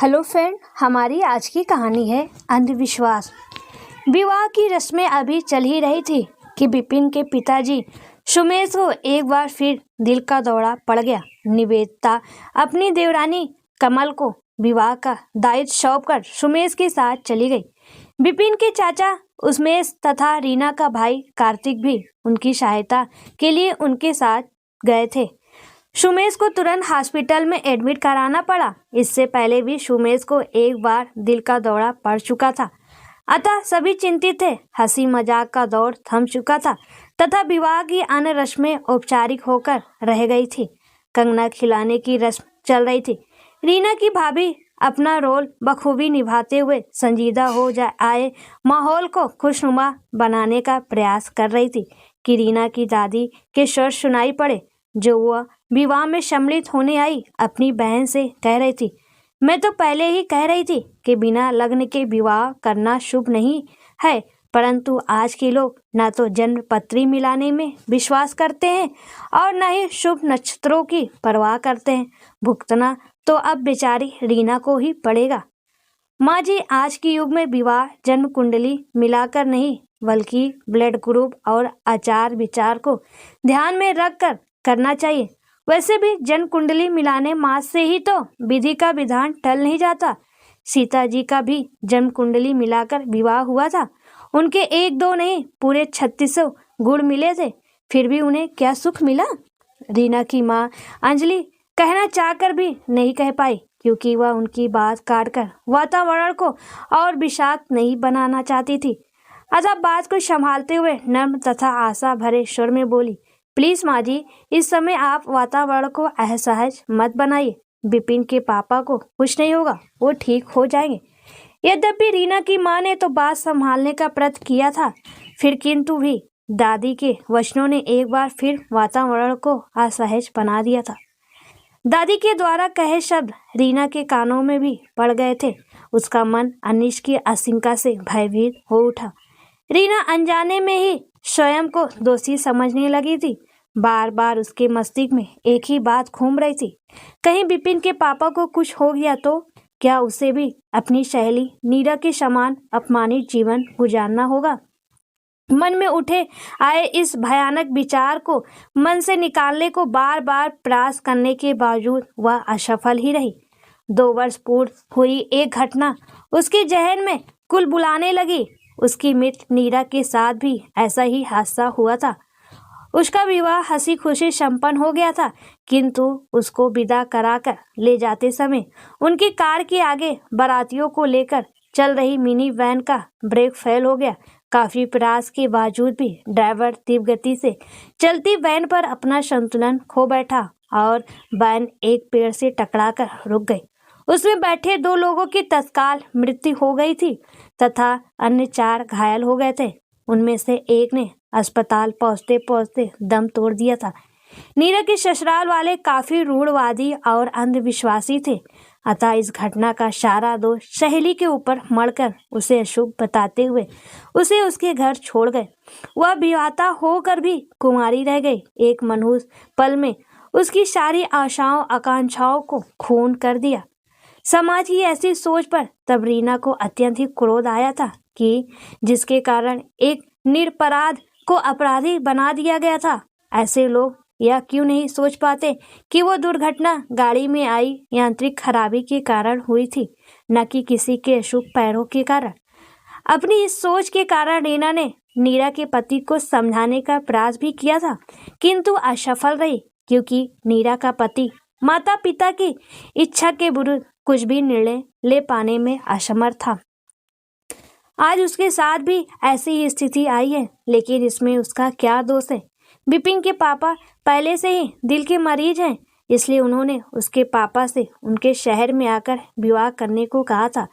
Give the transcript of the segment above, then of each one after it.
Hello friend, हमारी आज की कहानी है अंधविश्वास। विवाह की रस्में अभी चल ही रही थी कि विपिन के पिताजी सुमेश को एक बार फिर दिल का दौरा पड़ गया। निवेदिता अपनी देवरानी कमल को विवाह का दायित्व सौंपकर सुमेश के साथ चली गई। विपिन के चाचा उमेश तथा रीना का भाई कार्तिक भी उनकी सहायता के लिए उनके साथ गए थे। सुमेश को तुरंत हॉस्पिटल में एडमिट कराना पड़ा। इससे पहले भी सुमेश को एक बार दिल का दौरा पड़ चुका था, अतः सभी चिंतित थे। हंसी मजाक का दौर थम चुका था तथा विवाह की अन्य रस्में औपचारिक होकर रह गई थी। कंगना खिलाने की रस्म चल रही थी। रीना की भाभी अपना रोल बखूबी निभाते हुए संजीदा हो आए माहौल को खुशनुमा बनाने का प्रयास कर रही थी कि रीना की दादी के स्वर सुनाई पड़े, जो वह विवाह में सम्मिलित होने आई अपनी बहन से कह रही थी। मैं तो पहले ही कह रही थी कि बिना लग्न के विवाह करना शुभ नहीं है, परंतु आज के लोग न तो जन्म पत्री मिलाने में विश्वास करते हैं और न ही शुभ नक्षत्रों की परवाह करते हैं। भुगतना तो अब बेचारी रीना को ही पड़ेगा। माँ जी, आज के युग में विवाह जन्म कुंडली मिलाकर नहीं, बल्कि ब्लड ग्रुप और आचार विचार को ध्यान में रखकर करना चाहिए। वैसे भी जन्म कुंडली मिलाने मास से ही तो विधि का विधान टल नहीं जाता। सीता जी का भी जन्म कुंडली मिलाकर विवाह हुआ था। उनके एक दो नहीं, पूरे 36 गुण मिले थे, फिर भी उन्हें क्या सुख मिला। रीना की माँ अंजलि कहना चाहकर भी नहीं कह पाई, क्योंकि वह उनकी बात काटकर वातावरण को और विषाक्त नहीं बनाना चाहती थी। अतः बात को संभालते हुए नर्म तथा आशा भरे स्वर में बोली, प्लीज माँ जी, इस समय आप वातावरण को असहज मत बनाइए। विपिन के पापा को कुछ नहीं होगा, वो ठीक हो जाएंगे। यद्यपि रीना की माँ ने तो बात संभालने का प्रयत्न किया था, फिर किंतु भी दादी के वचनों ने एक बार फिर वातावरण को असहज बना दिया था। दादी के द्वारा कहे शब्द रीना के कानों में भी पड़ गए थे। उसका मन अनिष्ट की आशंका से भयभीत हो उठा। रीना अनजाने में ही स्वयं को दोषी समझने लगी थी। बार बार उसके मस्तिष्क में एक ही बात घूम रही थी, कहीं विपिन के पापा को कुछ हो गया तो क्या उसे भी अपनी सहेली नीरा के समान अपमानित जीवन गुजारना होगा। मन में उठे आए इस भयानक विचार को मन से निकालने को बार बार प्रयास करने के बावजूद वह असफल ही रही। 2 वर्ष पूर्व हुई एक घटना उसके जहन में कुल बुलाने लगी। उसकी मित्र नीरा के साथ भी ऐसा ही हादसा हुआ था। उसका विवाह हंसी खुशी संपन्न हो गया था, किंतु उसको विदा कराकर ले जाते समय उनकी कार के आगे बारातियों को लेकर चल रही मिनी वैन का ब्रेक फेल हो गया। काफी प्रयास के बावजूद भी ड्राइवर तीव्र गति से चलती वैन पर अपना संतुलन खो बैठा और वैन एक पेड़ से टकराकर रुक गई। उसमें बैठे 2 लोगों की तत्काल मृत्यु हो गई थी तथा अन्य 4 घायल हो गए थे। उनमें से एक ने अस्पताल पहुंचते पहुंचते दम तोड़ दिया था। नीरा के ससुराल वाले काफी रूढ़वादी और अंधविश्वासी थे, अतः इस घटना का सारा दोष सहेली के ऊपर मढ़कर उसे अशुभ बताते हुए उसे उसके घर छोड़ गए। वह विवाहिता होकर भी कुंवारी रह गई। एक मनहूस पल में उसकी सारी आशाओं आकांक्षाओं को खून कर दिया। समाज की ऐसी सोच पर तब रीना को अत्यंत ही क्रोध आया था कि जिसके कारण एक निरपराध को अपराधी बना दिया गया था। ऐसे लोग यह क्यों नहीं सोच पाते कि वो दुर्घटना गाड़ी में आई यांत्रिक खराबी के कारण हुई थी, न कि किसी के अशुभ पैरों के कारण। अपनी इस सोच के कारण रीना ने नीरा के पति को समझाने का प्रयास भी किया था, किंतु असफल रही, क्योंकि नीरा का पति माता पिता की इच्छा के विरुद्ध कुछ भी निर्णय ले पाने में असमर्थ था। आज उसके साथ भी ऐसी ही स्थिति आई है, लेकिन इसमें उसका क्या दोष है। विपिन के पापा पहले से ही दिल के मरीज हैं, इसलिए उन्होंने उसके पापा से उनके शहर में आकर विवाह करने को कहा था,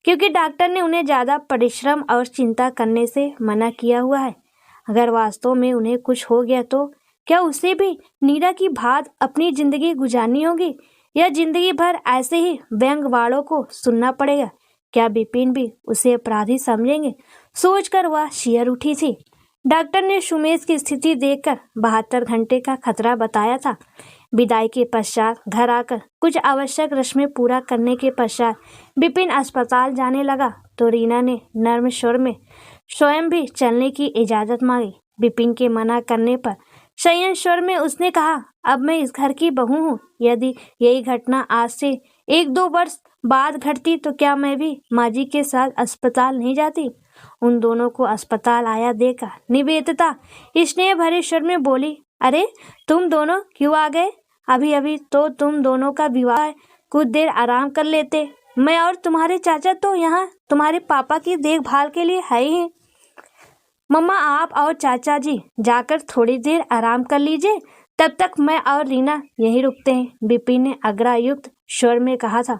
क्योंकि डॉक्टर ने उन्हें ज़्यादा परिश्रम और चिंता करने से मना किया हुआ है। अगर वास्तव में उन्हें कुछ हो गया तो क्या उसे भी नीरा की भांति अपनी जिंदगी गुजारनी होगी, या जिंदगी भर ऐसे ही व्यंग वालों को सुनना पड़ेगा। क्या विपिन भी उसे अपराधी समझेंगे, सोचकर वह शिहर उठी थी। डॉक्टर ने सुमेश की स्थिति देखकर 72 घंटे का खतरा बताया था। विदाई के पश्चात घर आकर कुछ आवश्यक रस्में पूरा करने के पश्चात विपिन अस्पताल जाने लगा तो रीना ने नर्म स्वर में स्वयं भी चलने की इजाज़त मांगी। विपिन के मना करने पर संयम स्वर में उसने कहा, अब मैं इस घर की बहू हूँ। यदि यही घटना आज से 1-2 वर्ष बाद घटती तो क्या मैं भी माँ जी के साथ अस्पताल नहीं जाती? उन दोनों को अस्पताल आया देखा निवेदिता स्नेह भरे स्वर में बोली, अरे तुम दोनों क्यों आ गए? अभी अभी तो तुम दोनों का विवाह है, कुछ देर आराम कर लेते। मैं और तुम्हारे चाचा तो यहाँ तुम्हारे पापा की देखभाल के लिए है ही। मम्मा आप और चाचा जी जाकर थोड़ी देर आराम कर लीजिए, तब तक मैं और रीना यहीं रुकते हैं, विपिन ने आग्रहयुक्त स्वर में कहा था।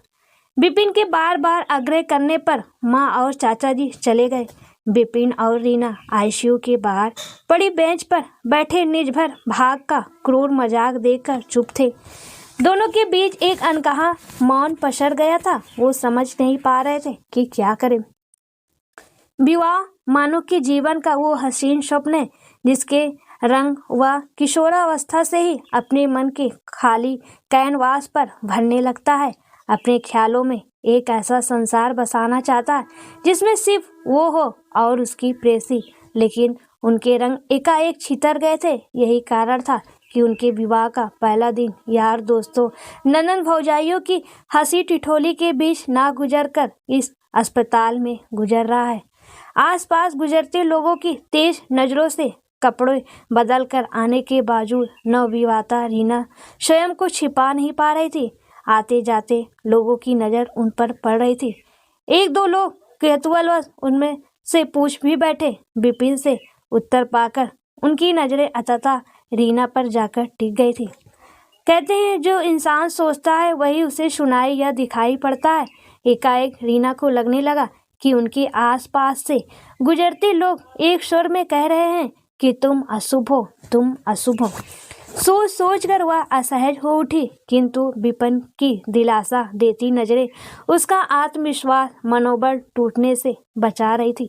विपिन के बार बार आग्रह करने पर माँ और चाचा जी चले गए। विपिन और रीना आईसीयू के बाहर पड़ी बेंच पर बैठे निर्भर भाग का क्रूर मजाक देखकर चुप थे। दोनों के बीच एक अनकहा मौन पसर गया था। वो समझ नहीं पा रहे थे कि क्या करें। विवाह मानो कि जीवन का वो हसीन स्वप्न है जिसके रंग व किशोरावस्था से ही अपने मन के खाली कैनवास पर भरने लगता है। अपने ख्यालों में एक ऐसा संसार बसाना चाहता है जिसमें सिर्फ वो हो और उसकी प्रेयसी, लेकिन उनके रंग एकाएक छितर गए थे। यही कारण था कि उनके विवाह का पहला दिन यार दोस्तों ननद भौजाइयों की हंसी ठिठोली के बीच ना गुजर कर इस अस्पताल में गुजर रहा है। आसपास गुजरते लोगों की तेज नजरों से कपड़े बदल कर आने के बावजूद नवविवाहिता रीना स्वयं को छिपा नहीं पा रही थी। आते जाते लोगों की नज़र उन पर पड़ रही थी। 1-2 लोग कौतूहलवश उनमें से पूछ भी बैठे। विपिन से उत्तर पाकर उनकी नज़रें अंततः रीना पर जाकर टिक गई थी। कहते हैं जो इंसान सोचता है वही उसे सुनाई या दिखाई पड़ता है। एकाएक रीना को लगने लगा कि उनके आसपास से गुजरते लोग एक स्वर में कह रहे हैं कि तुम अशुभ हो, तुम अशुभ हो। सोच सोच कर वह असहज हो उठी, किंतु विपिन की दिलासा देती नजरें उसका आत्मविश्वास मनोबल टूटने से बचा रही थी।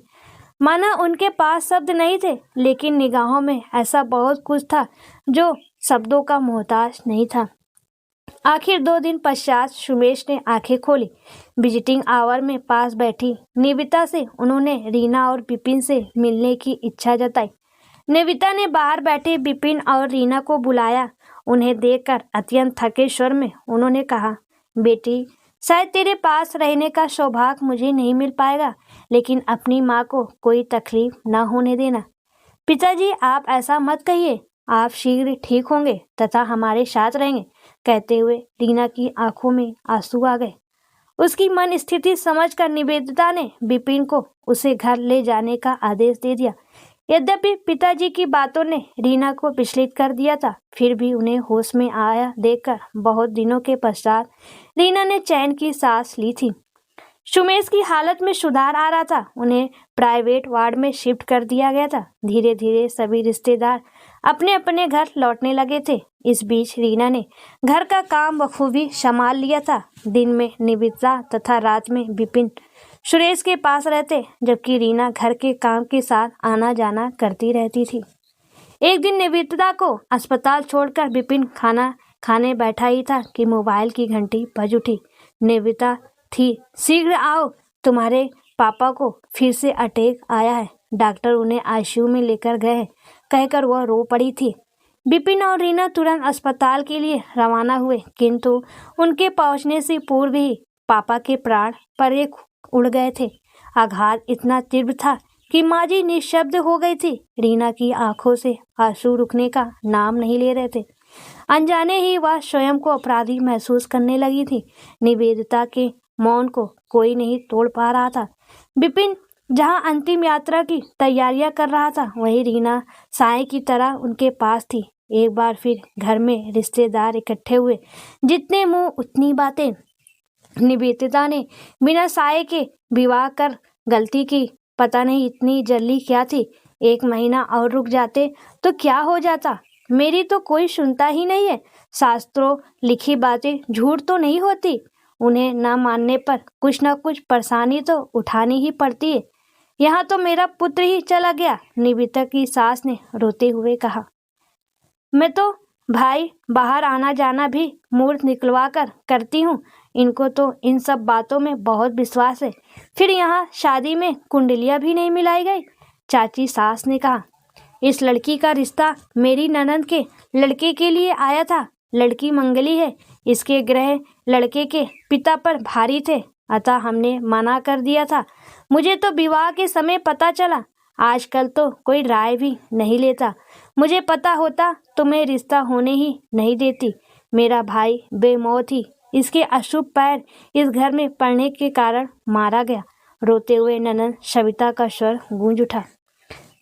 माना उनके पास शब्द नहीं थे, लेकिन निगाहों में ऐसा बहुत कुछ था जो शब्दों का मोहताज नहीं था। आखिर 2 दिन पश्चात सुमेश ने आंखें खोली। विजिटिंग आवर में पास बैठी निविता से उन्होंने रीना और विपिन से मिलने की इच्छा जताई। निविता ने बाहर बैठे विपिन और रीना को बुलाया। उन्हें देखकर अत्यंत थके स्वर में उन्होंने कहा, बेटी शायद तेरे पास रहने का सौभाग्य मुझे नहीं मिल पाएगा, लेकिन अपनी माँ को कोई तकलीफ न होने देना। पिताजी आप ऐसा मत कहिए, आप शीघ्र ठीक होंगे तथा हमारे साथ रहेंगे। कहते हुए रीना की आंखों में आंसू आ गए। उसकी मन स्थिति समझकर निवेदिता ने विपिन को उसे घर ले जाने का आदेश दे दिया। यद्यपि पिताजी की बातों ने रीना को विचलित कर दिया था, फिर भी उन्हें होश में आया देखकर बहुत दिनों के पश्चात रीना ने चैन की सांस ली थी। सुमेश की हालत में सुधार आ रहा था। उन्हें प्राइवेट वार्ड में शिफ्ट कर दिया गया था। धीरे धीरे सभी रिश्तेदार अपने अपने घर लौटने लगे थे। इस बीच रीना ने घर का काम बखूबी संभाल लिया था। दिन में निविदा तथा रात में विपिन सुरेश के पास रहते, जबकि रीना घर के काम के साथ आना जाना करती रहती थी। एक दिन निवेदिता को अस्पताल छोड़कर विपिन खाना खाने बैठा ही था कि मोबाइल की घंटी बज उठी। निवेदिता थी, शीघ्र आओ, तुम्हारे पापा को फिर से अटैक आया है, डॉक्टर उन्हें आईसीयू में लेकर गए हैं, कहकर वह रो पड़ी थी। विपिन और रीना तुरंत अस्पताल के लिए रवाना हुए, किंतु उनके पहुंचने से पूर्व ही पापा के प्राण परे उड़ गए थे। आघात इतना तीव्र था कि माँ जी निशब्द हो गई थी। रीना की आंखों से आंसू रुकने का नाम नहीं ले रहे थे। अनजाने ही वह स्वयं को अपराधी महसूस करने लगी थी। निवेदिता के मौन को कोई नहीं तोड़ पा रहा था। विपिन जहां अंतिम यात्रा की तैयारियां कर रहा था, वहीं रीना साए की तरह उनके पास थी। एक बार फिर घर में रिश्तेदार इकट्ठे हुए। जितने मुंह उतनी बातें। निवेदिता ने बिना साए के विवाह कर गलती की। पता नहीं इतनी जल्दी क्या थी। 1 महीना और रुक जाते तो क्या हो जाता। मेरी तो कोई सुनता ही नहीं है। शास्त्रों लिखी बातें झूठ तो नहीं होती। उन्हें न मानने पर कुछ न कुछ परेशानी तो उठानी ही पड़ती है। यहाँ तो मेरा पुत्र ही चला गया, निवेदिता की सास ने रोते हुए कहा। मैं तो भाई बाहर आना जाना भी मूर्त निकलवा कर करती हूँ। इनको तो इन सब बातों में बहुत विश्वास है। फिर यहाँ शादी में कुंडलियाँ भी नहीं मिलाई गई। चाची सास ने कहा, इस लड़की का रिश्ता मेरी ननद के लड़के के लिए आया था। लड़की मंगली है। इसके ग्रह लड़के के पिता पर भारी थे, अतः हमने मना कर दिया था। मुझे तो विवाह के समय पता चला। आजकल तो कोई राय भी नहीं लेता। मुझे पता होता तो मैं रिश्ता होने ही नहीं देती। मेरा भाई बेमौत ही इसके अशुभ पैर इस घर में पड़ने के कारण मारा गया। रोते हुए ननद सविता का स्वर गूंज उठा।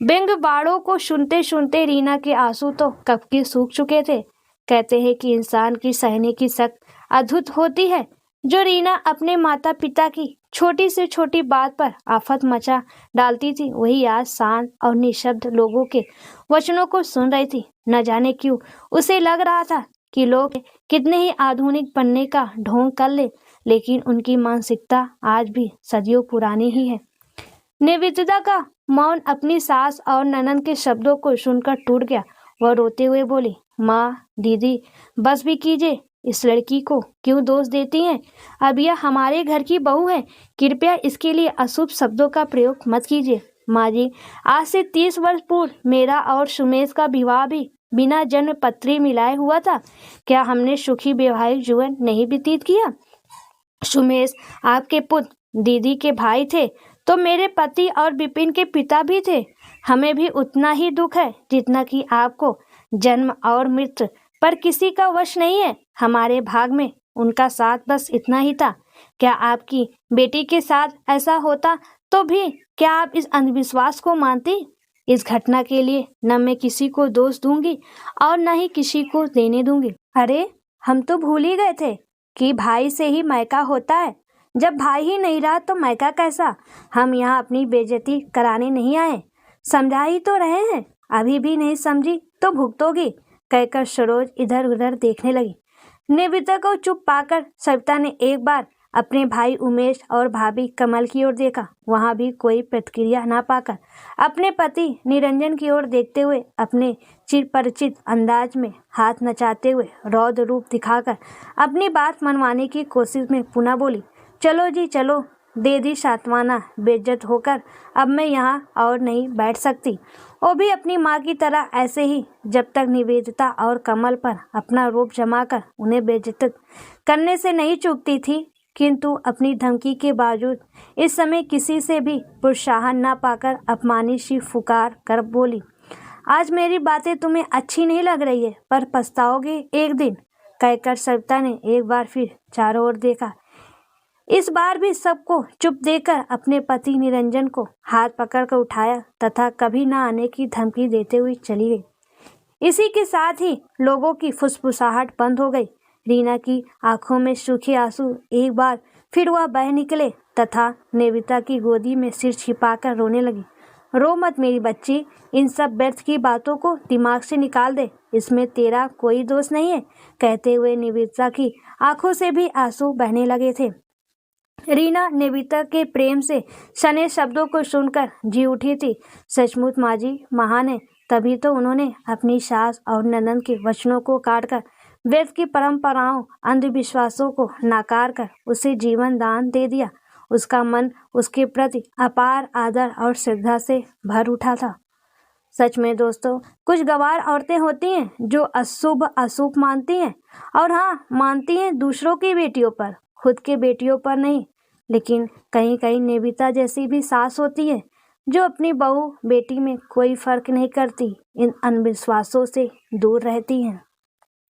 व्यंग बाणों को सुनते सुनते रीना के आंसू तो कब के सूख चुके थे। कहते हैं कि इंसान की सहने की शक्ति अद्भुत होती है। जो रीना अपने माता पिता की छोटी से छोटी बात पर आफत मचा डालती थी, वही आज शांत और निशब्द लोगों के वचनों को सुन रही थी। न जाने क्यों उसे लग रहा था कि लोग कितने ही आधुनिक बनने का ढोंग कर ले, लेकिन उनकी मानसिकता आज भी सदियों पुरानी ही है। निवेदिता का मौन अपनी सास और ननद के शब्दों को सुनकर टूट गया। वह रोते हुए बोली, माँ, दीदी, बस भी कीजिए। इस लड़की को क्यों दोष देती हैं? अब यह हमारे घर की बहू है। कृपया इसके लिए अशुभ शब्दों का प्रयोग मत कीजिए। माँ जी, आज से 30 वर्ष पूर्व मेरा और सुमेश का विवाह भी बिना जन्म पत्री मिलाए हुआ था। क्या हमने सुखी वैवाहिक जीवन नहीं व्यतीत किया? सुमेश आपके पुत्र दीदी के भाई थे, तो मेरे पति और विपिन के पिता भी थे। हमें भी उतना ही दुख है जितना कि आपको। जन्म और मृत्यु पर किसी का वश नहीं है। हमारे भाग में उनका साथ बस इतना ही था। क्या आपकी बेटी के साथ ऐसा होता तो भी क्या आप इस अंधविश्वास को मानती? इस घटना के लिए न मैं किसी को दोष दूंगी और न ही किसी को देने दूंगी। अरे, हम तो भूल ही गए थे कि भाई से ही मायका होता है। जब भाई ही नहीं रहा तो मायका कैसा? हम यहाँ अपनी बेइज्जती कराने नहीं आए, समझा ही तो रहे हैं। अभी भी नहीं समझी तो भुगतोगी, कहकर सरोज इधर उधर देखने लगी। निवेदिता को चुप पाकर सविता ने एक बार अपने भाई उमेश और भाभी कमल की ओर देखा। वहां भी कोई प्रतिक्रिया ना पाकर अपने पति निरंजन की ओर देखते हुए अपने चिरपरिचित अंदाज में हाथ नचाते हुए रौद्र रूप दिखाकर अपनी बात मनवाने की कोशिश में पुनः बोली, चलो जी चलो, दे दी सांत्वना। बेइज्जत होकर अब मैं यहाँ और नहीं बैठ सकती। वो भी अपनी माँ की तरह ऐसे ही जब तक निवेदिता और कमल पर अपना रूप जमाकर उन्हें बेइज्जत करने से नहीं चूकती थी, किंतु अपनी धमकी के बावजूद इस समय किसी से भी प्रोत्साहन न पाकर अपमानित सी फुकार कर बोली, आज मेरी बातें तुम्हें अच्छी नहीं लग रही है, पर पछताओगे एक दिन, कहकर सविता ने एक बार फिर चारों ओर देखा। इस बार भी सबको चुप देकर अपने पति निरंजन को हाथ पकड़कर उठाया तथा कभी न आने की धमकी देते हुए चली गई। इसी के साथ ही लोगों की फुसफुसाहट बंद हो गई। रीना की आंखों में सूखे आंसू एक बार फिर वह बह निकले तथा निवेदिता की गोदी में सिर छिपाकर रोने लगी। रो मत मेरी बच्ची, इन सब व्यर्थ की बातों को दिमाग से निकाल दे, इसमें तेरा कोई दोष नहीं है, कहते हुए निवेदिता की आंखों से भी आंसू बहने लगे थे। रीना निवेदिता के प्रेम से सने शब्दों को सुनकर जी उठी थी। सचमुच माँ जी महान है। तभी तो उन्होंने अपनी सास और ननद के वचनों को काटकर वेद की परंपराओं अंधविश्वासों को नकार कर उसे जीवन दान दे दिया। उसका मन उसके प्रति अपार आदर और श्रद्धा से भर उठा था। सच में दोस्तों, कुछ गंवार औरतें होती हैं जो अशुभ अशुभ मानती हैं, और हाँ, मानती हैं दूसरों की बेटियों पर, खुद के बेटियों पर नहीं। लेकिन कहीं कहीं निवेदिता जैसी भी सास होती है जो अपनी बहू बेटी में कोई फर्क नहीं करती, इन अंधविश्वासों से दूर रहती हैं।